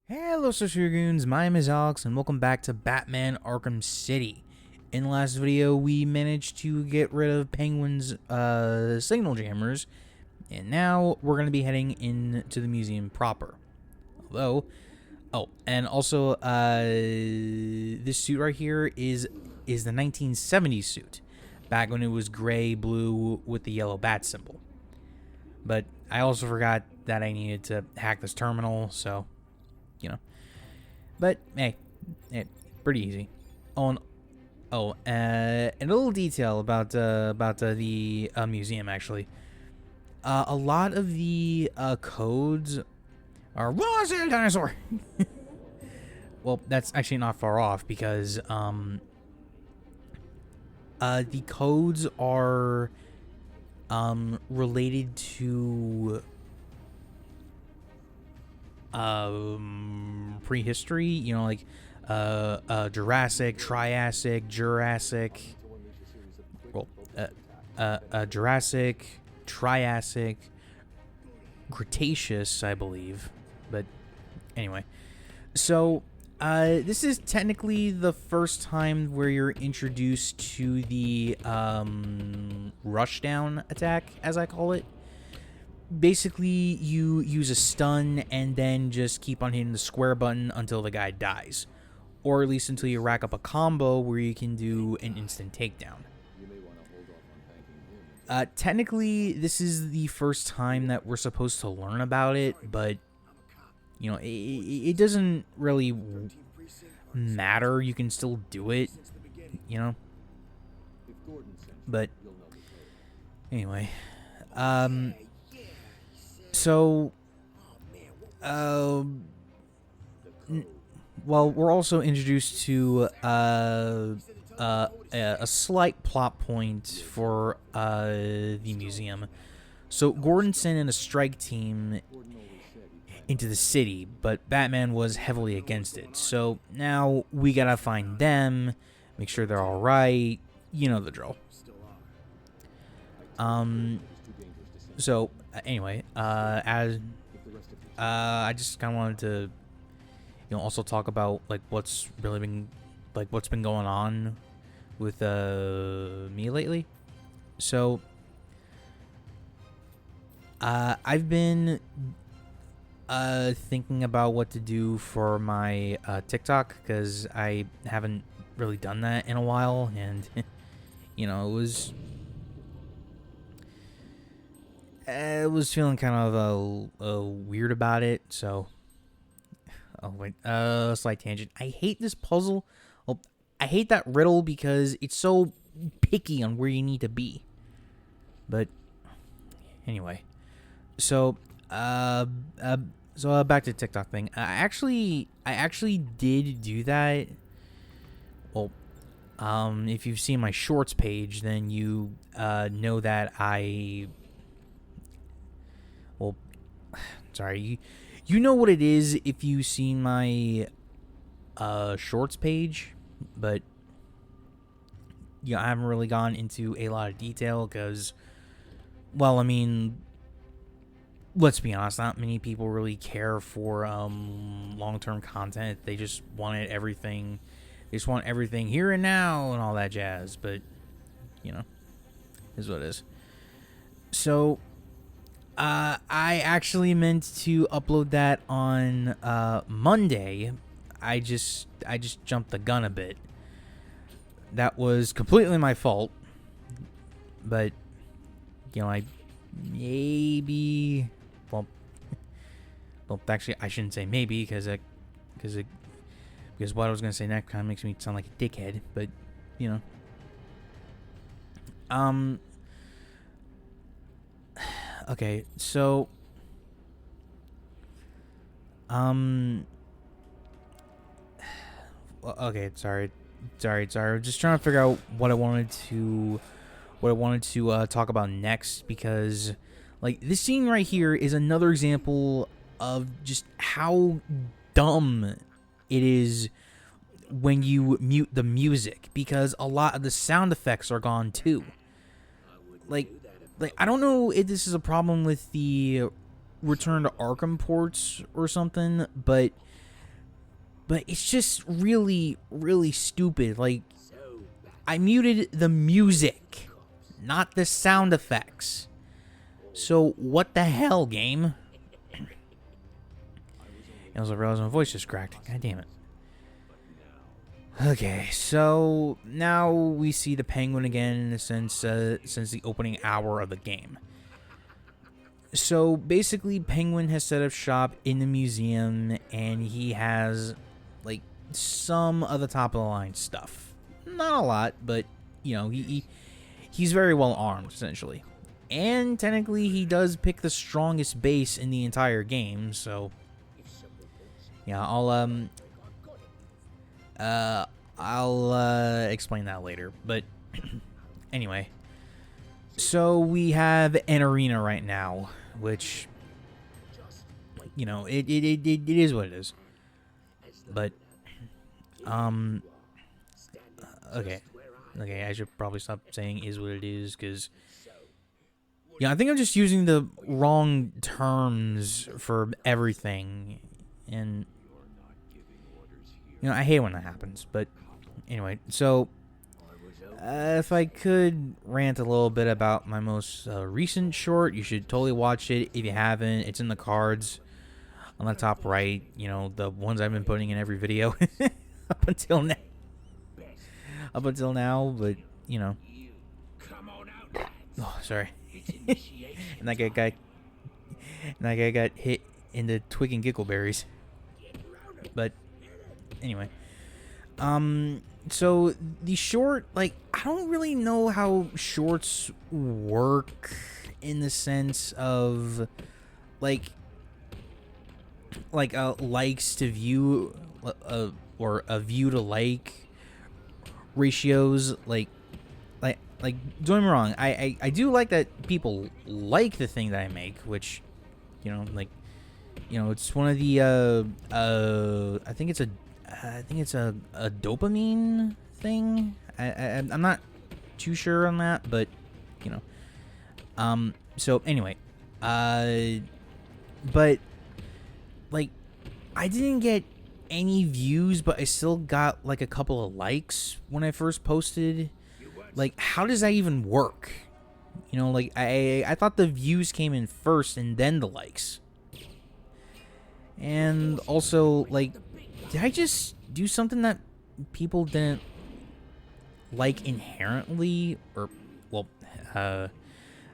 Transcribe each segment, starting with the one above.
Hello, Social Goons. My name is Alex, and welcome back to Batman Arkham City. In the last video, we managed to get rid of Penguin's signal jammers, and now we're going to be heading into the museum proper. Although, and also, this suit right here is the 1970s suit, back when it was gray, blue, with the yellow bat symbol. But I also forgot that I needed to hack this terminal, so... But hey, pretty easy. And a little detail about the museum actually. A lot of the codes are "What's a dinosaur?" Well, that's actually not far off because the codes are related to prehistory, like Jurassic, Triassic, Jurassic, Jurassic, Triassic, Cretaceous, I believe. But anyway, so this is technically the first time where you're introduced to the rushdown attack, as I call it. Basically, you use a stun and then just keep on hitting the square button until the guy dies. Or at least until you rack up a combo where you can do an instant takedown. Technically, this is the first time that we're supposed to learn about it, but, it doesn't really matter. You can still do it, But, anyway, So, well, we're also introduced to a slight plot point for the museum. So, Gordon sent in a strike team into the city, but Batman was heavily against it. So, now we gotta find them, make sure they're alright, you know the drill. So, anyway, as I just kind of wanted to, also talk about what's really been what's been going on with me lately. So, I've been thinking about what to do for my TikTok because I haven't really done that in a while, and it was feeling kind of weird about it, so... Oh, wait, slight tangent. I hate this puzzle. Well, I hate that riddle because it's so picky on where you need to be. But, anyway. So, back to the TikTok thing. I actually did do that. Well, if you've seen my shorts page, then you, know that sorry, you know what it is if you've seen my shorts page, but I haven't really gone into a lot of detail because, well, I mean, let's be honest, not many people really care for long-term content. They just want everything here and now and all that jazz, but is what it is. So I actually meant to upload that on Monday. I just jumped the gun a bit. That was completely my fault. But I maybe well actually I shouldn't say maybe because what I was gonna say next kind of makes me sound like a dickhead. But Okay, so okay, sorry. I'm just trying to figure out what I wanted to talk about next, because this scene right here is another example of just how dumb it is when you mute the music, because a lot of the sound effects are gone too. I don't know if this is a problem with the Return to Arkham ports or something, but But it's just really, really stupid. Like, I muted the music, not the sound effects. So, what the hell, game? I was like, realized my voice just cracked. God damn it. Okay, so now we see the Penguin again since the opening hour of the game. So basically, Penguin has set up shop in the museum, and he has like some of the top of the line stuff. Not a lot, but you know, he's very well armed essentially, and technically he does pick the strongest base in the entire game. So yeah, I'll explain that later. But anyway, so we have an arena right now, which, you know, it is what it is. But okay, I should probably stop saying "is what it is" because yeah, I think I'm just using the wrong terms for everything, and you know, I hate when that happens. But anyway, so if I could rant a little bit about my most recent short, you should totally watch it if you haven't. It's in the cards on the top right. You know, the ones I've been putting in every video up until now. But you know, oh, sorry. and that guy got hit in the twig and giggleberries. But anyway, so the short, like, I don't really know how shorts work in the sense of like likes to view or a view to like ratios. Like don't get me wrong, I do like that people like the thing that I make, which, you know, like, you know, it's one of the I think it's a dopamine thing. I'm not too sure on that, but you know. So anyway, but like, I didn't get any views, but I still got like a couple of likes when I first posted. Like, how does that even work? You know, like, I thought the views came in first and then the likes. And also, like, did I just do something that people didn't like inherently? Or, well,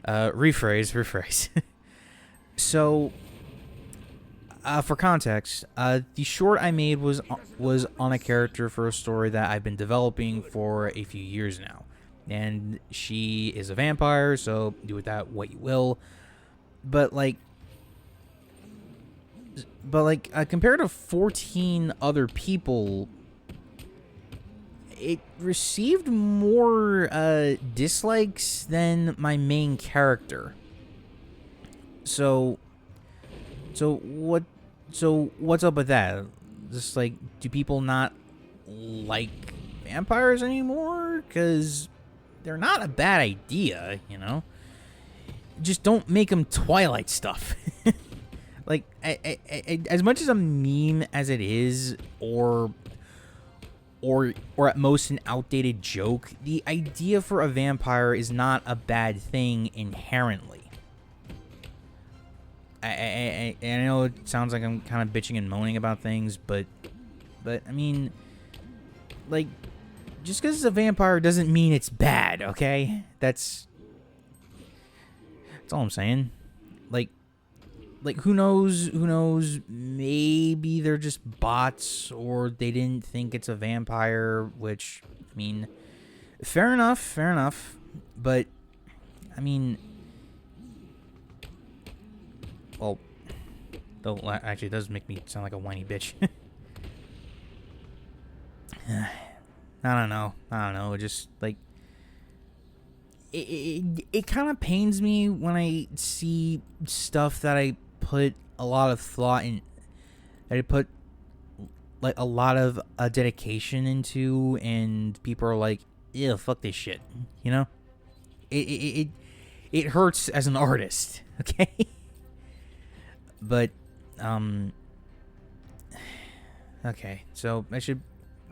rephrase. So, for context, the short I made was on a character for a story that I've been developing for a few years now. And she is a vampire, so do with that what you will. But compared to 14 other people, it received more dislikes than my main character. So what's up with that? Just like, do people not like vampires anymore? Because they're not a bad idea, you know? Just don't make them Twilight stuff. Like, I, as much as a meme as it is, or at most an outdated joke, the idea for a vampire is not a bad thing inherently. I know it sounds like I'm kind of bitching and moaning about things, but I mean, like, just because it's a vampire doesn't mean it's bad, okay? That's all I'm saying. Like, who knows, maybe they're just bots, or they didn't think it's a vampire, which, I mean, fair enough, but, I mean, well, though, actually, it does make me sound like a whiny bitch. I don't know, just, like, it kind of pains me when I see stuff that I put a lot of thought in, that I put, like, a lot of dedication into, and people are like, ew, fuck this shit, you know? It hurts as an artist, okay? But, Okay, so I should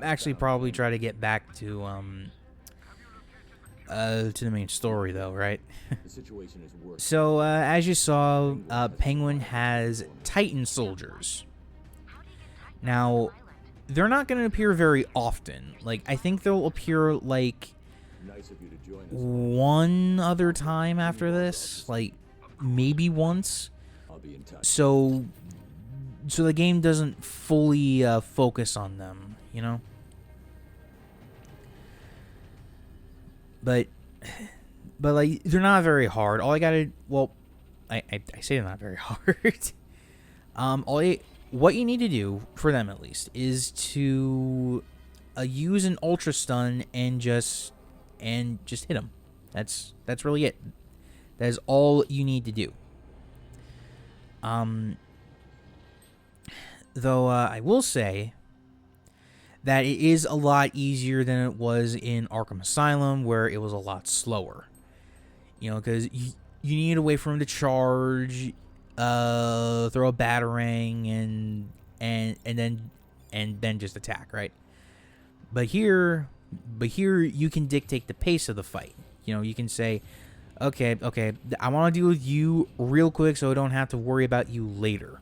actually probably try to get back to the main story, though, right? So, as you saw, Penguin has Titan soldiers. Now, they're not going to appear very often. Like, I think they'll appear, like, one other time after this. Like, maybe once. So the game doesn't fully focus on them, you know? But like, they're not very hard. All I gotta, well, I say they're not very hard. What you need to do for them at least is to use an ultra stun and just hit them. That's really it. That is all you need to do. Though I will say that it is a lot easier than it was in Arkham Asylum, where it was a lot slower. You know, because you need to wait for him to charge, throw a batarang, and then just attack, right? But here you can dictate the pace of the fight. You know, you can say, okay, I want to deal with you real quick, so I don't have to worry about you later.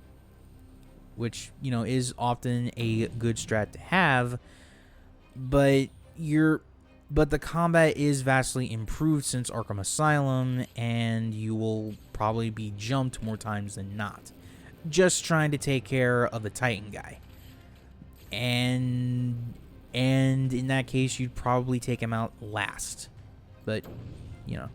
Which, you know, is often a good strat to have, but the combat is vastly improved since Arkham Asylum, and you will probably be jumped more times than not, just trying to take care of the Titan guy. And in that case, you'd probably take him out last. But, you know,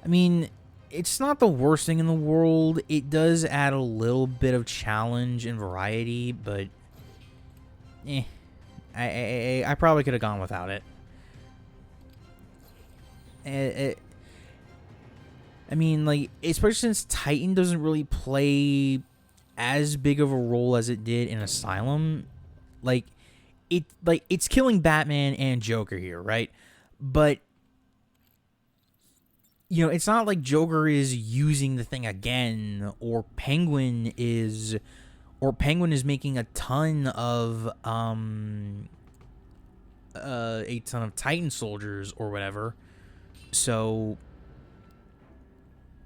I mean, it's not the worst thing in the world. It does add a little bit of challenge and variety, but I probably could have gone without it. I mean, like, especially since Titan doesn't really play as big of a role as it did in Asylum. It's killing Batman and Joker here, right? But you know, it's not like Joker is using the thing again, or Penguin is making a ton of Titan soldiers or whatever. So,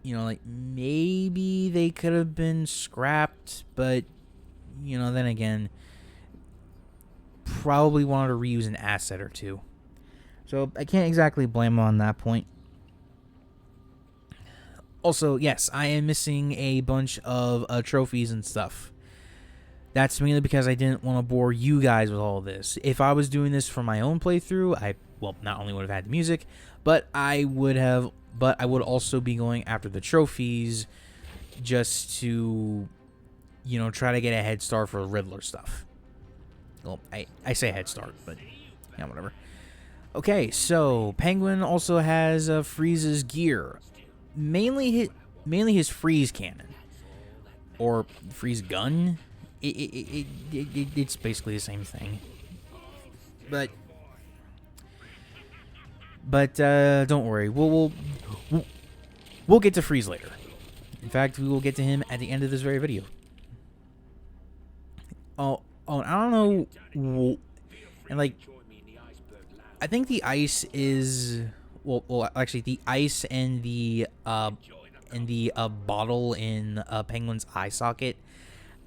you know, like, maybe they could have been scrapped, but, you know, then again, probably wanted to reuse an asset or two. So I can't exactly blame them on that point. Also, yes, I am missing a bunch of trophies and stuff. That's mainly because I didn't want to bore you guys with all this. If I was doing this for my own playthrough, I not only would have had the music, but I would also be going after the trophies just to, you know, try to get a head start for the Riddler stuff. Well, I say head start, but yeah, whatever. Okay, so Penguin also has Freeze's gear. Mainly his freeze cannon, or freeze gun. It's basically the same thing. But don't worry, we'll get to Freeze later. In fact, we will get to him at the end of this very video. Oh, I don't know, and like, I think the ice is. Well, actually, the ice and the bottle in Penguin's eye socket,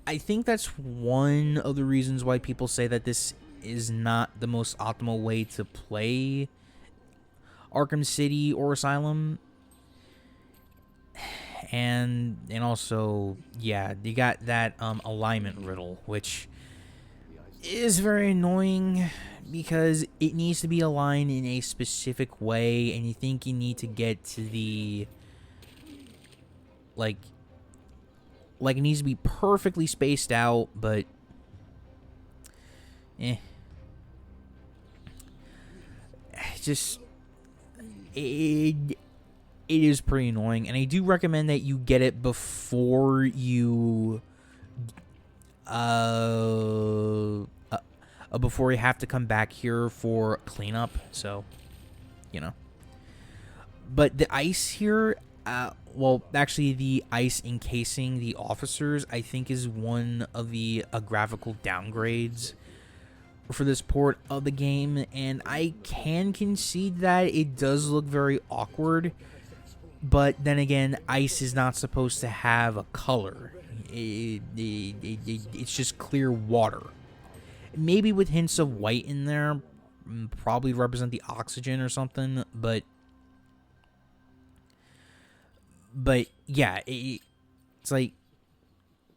I think that's one of the reasons why people say that this is not the most optimal way to play Arkham City or Asylum. And also, yeah, you got that alignment riddle, which is very annoying because it needs to be aligned in a specific way, and you think you need to get to the like it needs to be perfectly spaced out, but just it is pretty annoying, and I do recommend that you get it before you before you have to come back here for cleanup. So, you know. But the ice here, Well, actually, the ice encasing the officers, I think, is one of the graphical downgrades for this port of the game, and I can concede that it does look very awkward, but then again, ice is not supposed to have a color. It's just clear water. Maybe with hints of white in there, probably represent the oxygen or something, but yeah, it's like,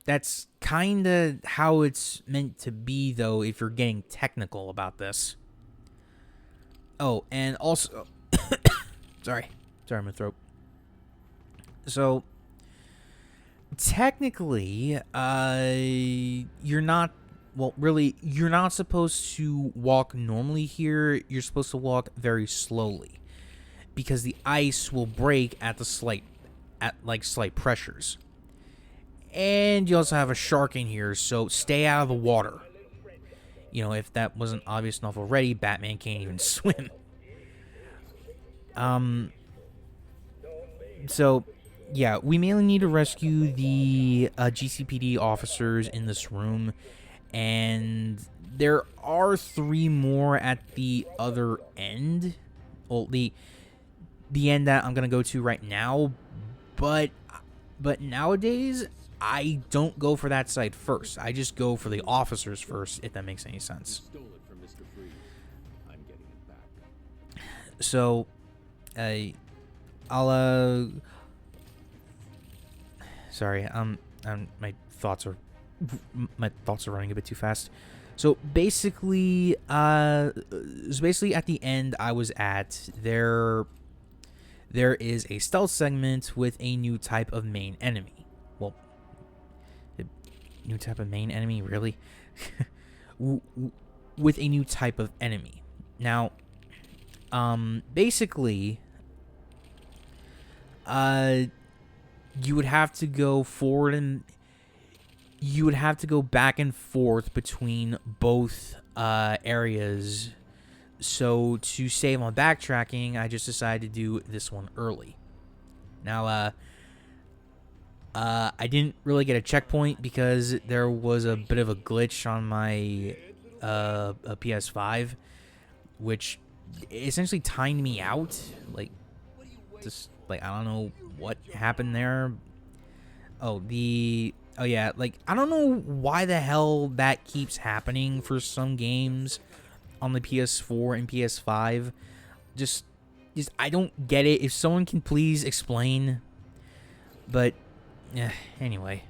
that's kind of how it's meant to be, though, if you're getting technical about this. Oh, and also, sorry, my throat. So, technically, you're not, well, really, you're not supposed to walk normally here. You're supposed to walk very slowly, because the ice will break at slight pressures. And you also have a shark in here, so stay out of the water. You know, if that wasn't obvious enough already, Batman can't even swim. So, yeah, we mainly need to rescue the GCPD officers in this room, and there are 3 more at the other end. Well, the end that I'm gonna go to right now, but nowadays, I don't go for that side first. I just go for the officers first, if that makes any sense. So, I'll, sorry, my thoughts are running a bit too fast. So basically, at the end I was at, there is a stealth segment with a new type of main enemy. Well, new type of main enemy, really? With a new type of enemy. Now, basically, you would have to go forward and you would have to go back and forth between both areas. So to save on backtracking, I just decided to do this one early. Now, I didn't really get a checkpoint because there was a bit of a glitch on my a PS5, which essentially timed me out. Like, just like, I don't know what happened there. Oh yeah, like, I don't know why the hell that keeps happening for some games on the PS4 and PS5. Just I don't get it. If someone can please explain. But anyway.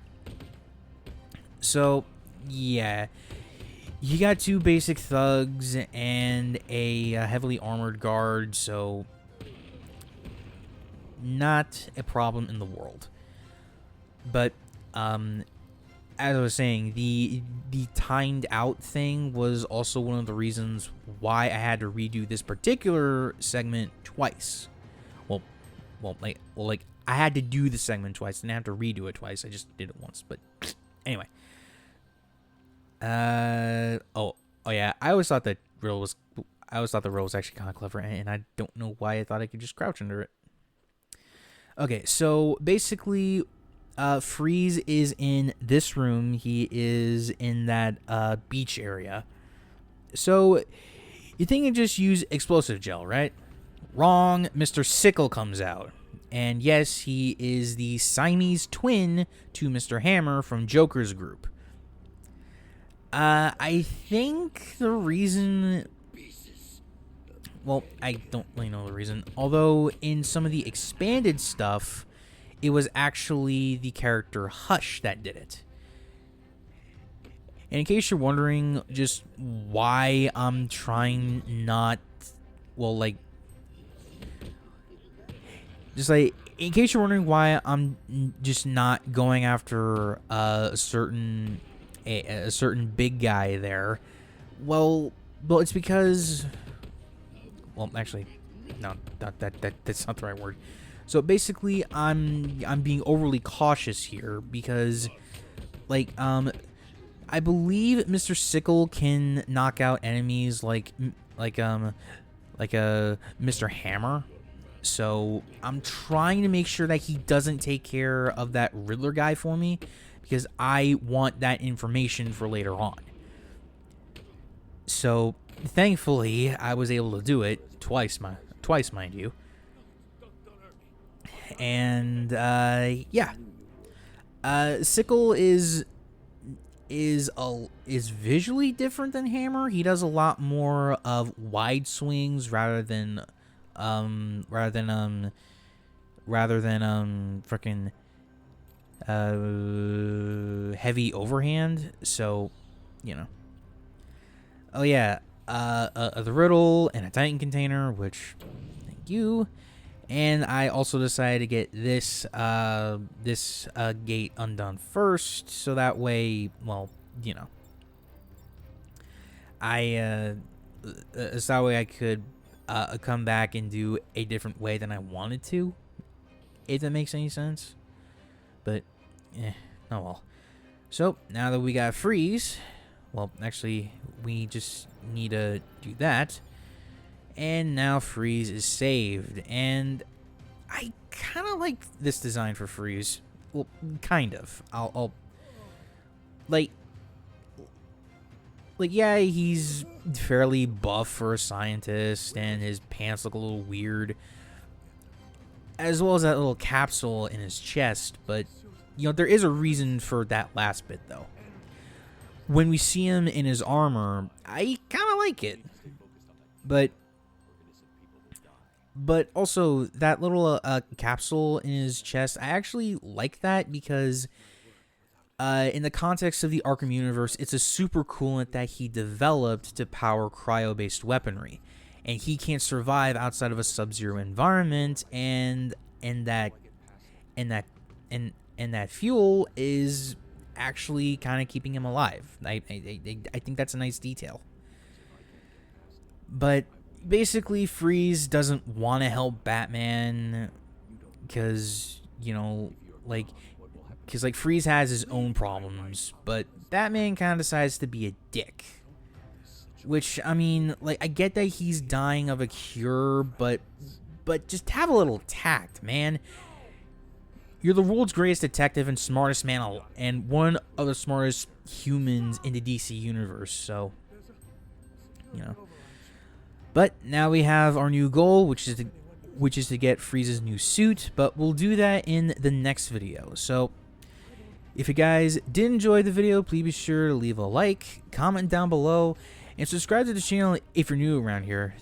So, yeah. You got 2 basic thugs and a heavily armored guard, so not a problem in the world. But as I was saying, the timed out thing was also one of the reasons why I had to redo this particular segment twice. Well, I had to do the segment twice, didn't have to redo it twice. I just did it once. But anyway, oh yeah, I always thought the riddle was actually kind of clever, and I don't know why I thought I could just crouch under it. Okay, so basically, Freeze is in this room. He is in that beach area. So you think you just use explosive gel, right? Wrong. Mr. Sickle comes out. And yes, he is the Siamese twin to Mr. Hammer from Joker's group. I think the reason... Well, I don't really know the reason. Although, in some of the expanded stuff, it was actually the character Hush that did it. And in case you're wondering just why I'm trying not... Well, like... Just like, in case you're wondering why I'm just not going after a certain big guy there, well, it's because... Well, actually, no, that's not the right word. So basically, I'm being overly cautious here because, like, I believe Mr. Sickle can knock out enemies like Mr. Hammer. So I'm trying to make sure that he doesn't take care of that Riddler guy for me, because I want that information for later on. So thankfully, I was able to do it twice, mind you. And yeah, Sickle is visually different than Hammer. He does a lot more of wide swings rather than freaking heavy overhand. So, you know. Oh yeah, the Riddle and a Titan container, which thank you. And I also decided to get this gate undone first, so that way, well, you know, so that way I could come back and do a different way than I wanted to, if that makes any sense. But, oh well. So now that we got Freeze, well, actually, we just need to do that. And now Freeze is saved. And I kind of like this design for Freeze. Well, kind of. I'll like, yeah, he's fairly buff for a scientist, and his pants look a little weird, as well as that little capsule in his chest. But, you know, there is a reason for that last bit, though. When we see him in his armor, I kind of like it. But also, that little capsule in his chest, I actually like that because in the context of the Arkham universe, it's a super coolant that he developed to power cryo-based weaponry. And he can't survive outside of a Sub-Zero environment, and that fuel is actually kind of keeping him alive. I think that's a nice detail. But basically, Freeze doesn't want to help Batman because, you know, because Freeze has his own problems, but Batman kind of decides to be a dick. Which, I mean, I get that he's dying of a cure, but just have a little tact, man. You're the world's greatest detective and smartest man, and one of the smartest humans in the DC universe, so, you know. But now we have our new goal, which is to get Freeze's new suit, but we'll do that in the next video. So, if you guys did enjoy the video, please be sure to leave a like, comment down below, and subscribe to the channel if you're new around here.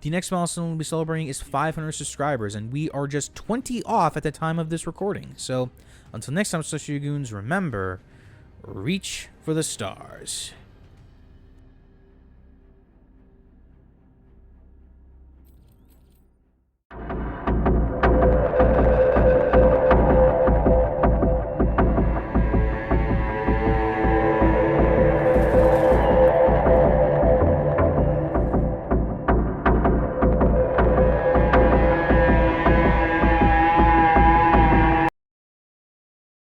The next milestone we'll be celebrating is 500 subscribers, and we are just 20 off at the time of this recording. So, until next time, Social Goons, remember, reach for the stars.